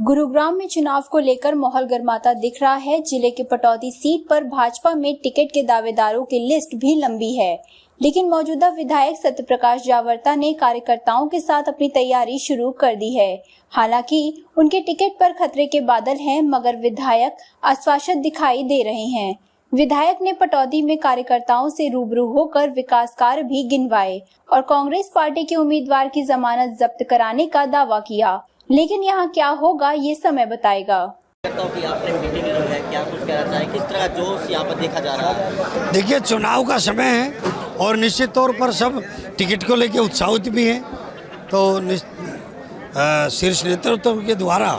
गुरुग्राम में चुनाव को लेकर माहौल गर्माता दिख रहा है। जिले के पटौदी सीट पर भाजपा में टिकट के दावेदारों की लिस्ट भी लंबी है, लेकिन मौजूदा विधायक सत्यप्रकाश जावरता ने कार्यकर्ताओं के साथ अपनी तैयारी शुरू कर दी है। हालांकि उनके टिकट पर खतरे के बादल हैं, मगर विधायक आश्वासन दिखाई दे रहे हैं। विधायक ने पटौदी में कार्यकर्ताओं से रूबरू होकर विकास कार्य भी गिनवाए और कांग्रेस पार्टी के उम्मीदवार की जमानत जब्त कराने का दावा किया, लेकिन यहाँ क्या होगा ये समय बताएगा। कि आपने मीटिंग है, क्या कुछ कहना चाहे, किस तरह जोश यहाँ पर देखा जा रहा है? देखिए, चुनाव का समय है और निश्चित तौर पर सब टिकट को लेकर उत्साहित भी हैं। तो शीर्ष नेतृत्व के द्वारा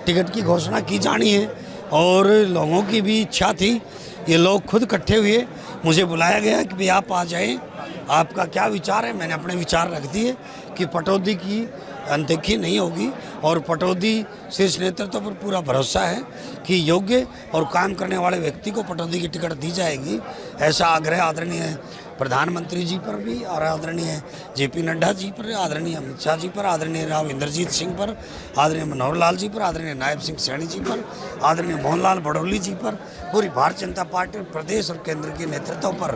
टिकट की घोषणा की जानी है और लोगों की भी इच्छा थी। ये लोग खुद इकट्ठे हुए, मुझे बुलाया गया कि भाई आप आ जाएं, आपका क्या विचार है। मैंने अपने विचार रख दिए कि पटौदी की अनदेखी नहीं होगी और पटौदी शीर्ष नेतृत्व पर पूरा भरोसा है कि योग्य और काम करने वाले व्यक्ति को पटौदी की टिकट दी जाएगी। ऐसा आग्रह आदरणीय प्रधानमंत्री जी पर भी और आदरणीय जेपी नड्डा जी पर, आदरणीय अमित शाह जी पर, आदरणीय राव इंद्रजीत सिंह पर, आदरणीय मनोहर लाल जी पर, आदरणीय नायब सिंह सैनी जी पर, आदरणीय मोहनलाल भड़ोली जी पर, पूरी भारतीय जनता पार्टी प्रदेश और केंद्र के नेतृत्व पर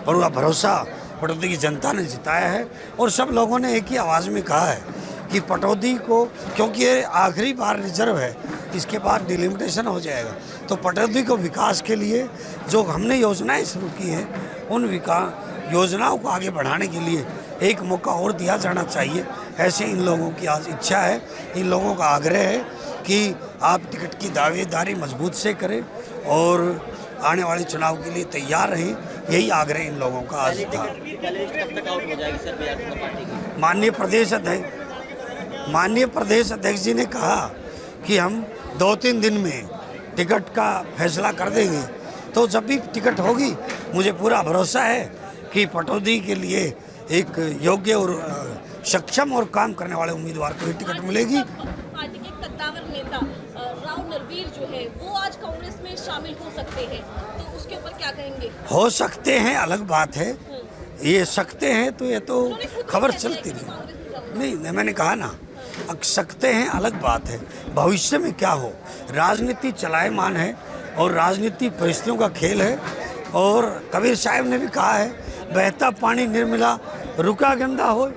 पूरा भरोसा पटौदी की जनता ने जिताया है। और सब लोगों ने एक ही आवाज़ में कहा है कि पटौदी को, क्योंकि ये आखिरी बार रिजर्व है, इसके बाद डिलिमिटेशन हो जाएगा, तो पटौदी को विकास के लिए जो हमने योजनाएं शुरू की हैं उन विकास योजनाओं को आगे बढ़ाने के लिए एक मौका और दिया जाना चाहिए। ऐसे इन लोगों की आज इच्छा है, इन लोगों का आग्रह है कि आप टिकट की दावेदारी मजबूत से करें और आने वाले चुनाव के लिए तैयार रहें। यही आग्रह इन लोगों का आज था। माननीय प्रदेश अध्यक्ष जी ने कहा कि हम 2-3 दिन में टिकट का फैसला कर देंगे। तो जब भी टिकट होगी, मुझे पूरा भरोसा है कि पटौदी के लिए एक योग्य और सक्षम और काम करने वाले उम्मीदवार को ही टिकट मिलेगी। पार्टी के कद्दावर नेता राव नरवीर जो है वो आज कांग्रेस में शामिल हो सकते हैं, तो उसके ऊपर क्या कहेंगे? हो सकते हैं अलग बात है, ये सकते हैं तो ये तो खबर चलती नहीं, मैंने कहा ना, सकते हैं अलग बात है। भविष्य में क्या हो, राजनीति चलायमान है और राजनीति परिस्थितियों का खेल है। और कबीर साहब ने भी कहा है, बहता पानी निर्मला रुका गंदा हो।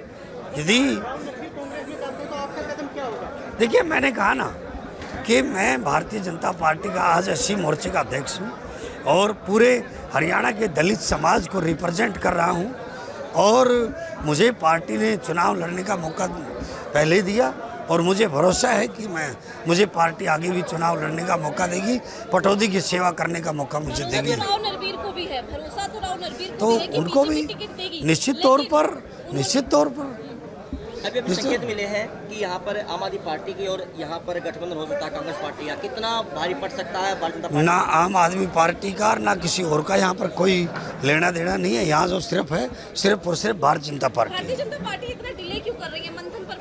यदि देखिए, मैंने कहा ना कि मैं भारतीय जनता पार्टी का आज 80 मोर्चे का अध्यक्ष हूँ और पूरे हरियाणा के दलित समाज को रिप्रेजेंट कर रहा हूँ और मुझे पार्टी ने चुनाव लड़ने का मौका पहले दिया और मुझे भरोसा है कि मुझे पार्टी आगे भी चुनाव लड़ने का मौका देगी, पटौदी की सेवा करने का मौका मुझे देगी। राव नरवीर को भी है भरोसा, तो राव नरवीर तो उनको भी निश्चित तौर पर अभी संकेत मिले हैं कि यहाँ पर आम आदमी पार्टी की और यहाँ पर गठबंधन हो सकता है कांग्रेस पार्टी का। कितना भारी पड़ सकता है भारतीय जनता पार्टी? ना आम आदमी पार्टी का ना किसी और का यहाँ पर कोई लेना देना नहीं है। यहाँ जो सिर्फ है, सिर्फ और सिर्फ भारतीय जनता पार्टी। भारतीय जनता पार्टी इतना डिले क्यों कर रही है? मंथन पर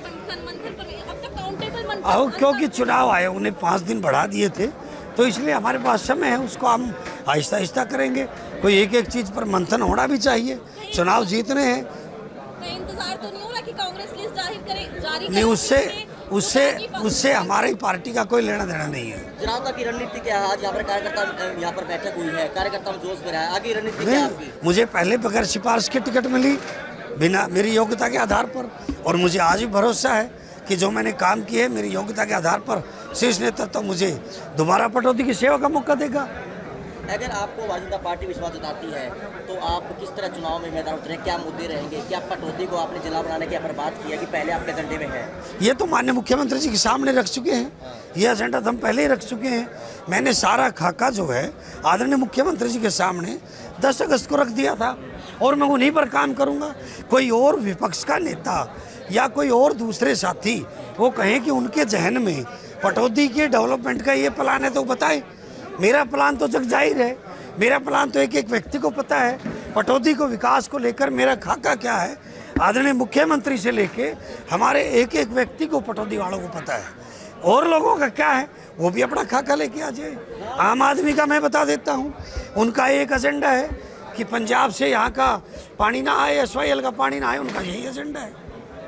अब तक काउंटेबल मंथन, क्योंकि चुनाव आयोग ने 5 दिन बढ़ा दिए थे, तो इसलिए हमारे पास समय है, उसको हम आहिस्ता आहिस्ता करेंगे। कोई एक चीज़ पर मंथन होना भी चाहिए, चुनाव जीतने हैं। इंतजार तो नहीं हो रहा कि कांग्रेस लिस्ट जारी नहीं, उससे हमारी पार्टी का कोई लेना देना नहीं है। चुनाव की रणनीति क्या है? आज यहाँ पर कार्यकर्ता यहाँ पर बैठक हुई है, कार्यकर्ता में जोश में रहा है, आगे रणनीति क्या है? मुझे पहले बगैर सिफारिश की टिकट मिली, बिना मेरी योग्यता के आधार पर, और मुझे आज भी भरोसा है कि जो मैंने काम किए है मेरी योग्यता के आधार पर शीर्ष नेतृत्व मुझे दोबारा पटौदी की सेवा का मौका देगा। अगर आपको भारतीय जनता पार्टी विश्वास जताती है तो आप किस तरह चुनाव में मैदान उतरें, क्या मुद्दे रहेंगे? क्या पटौदी को आपने जिला बनाने की पर बात किया कि पहले आपके एजेंडे में है? ये तो माननीय मुख्यमंत्री जी के सामने रख चुके हैं, ये एजेंडा तो हम पहले ही रख चुके हैं। मैंने सारा खाका जो है आदरणीय मुख्यमंत्री जी के सामने 10 अगस्त को रख दिया था और मैं उन्हीं पर काम करूँगा। कोई और विपक्ष का नेता या कोई और दूसरे साथी वो कहें कि उनके जहन में पटौदी के डेवलपमेंट का ये प्लान है तो बताए। मेरा प्लान तो जग जाहिर है, मेरा प्लान तो एक एक व्यक्ति को पता है। पटौदी को विकास को लेकर मेरा खाका क्या है, आदरणीय मुख्यमंत्री से लेके हमारे एक एक व्यक्ति को, पटौदी वालों को पता है। और लोगों का क्या है वो भी अपना खाका लेके आ जाए। आम आदमी का मैं बता देता हूँ, उनका एक एजेंडा है कि पंजाब से यहाँ का पानी ना आए, SYL का पानी ना आए, उनका यही एजेंडा है।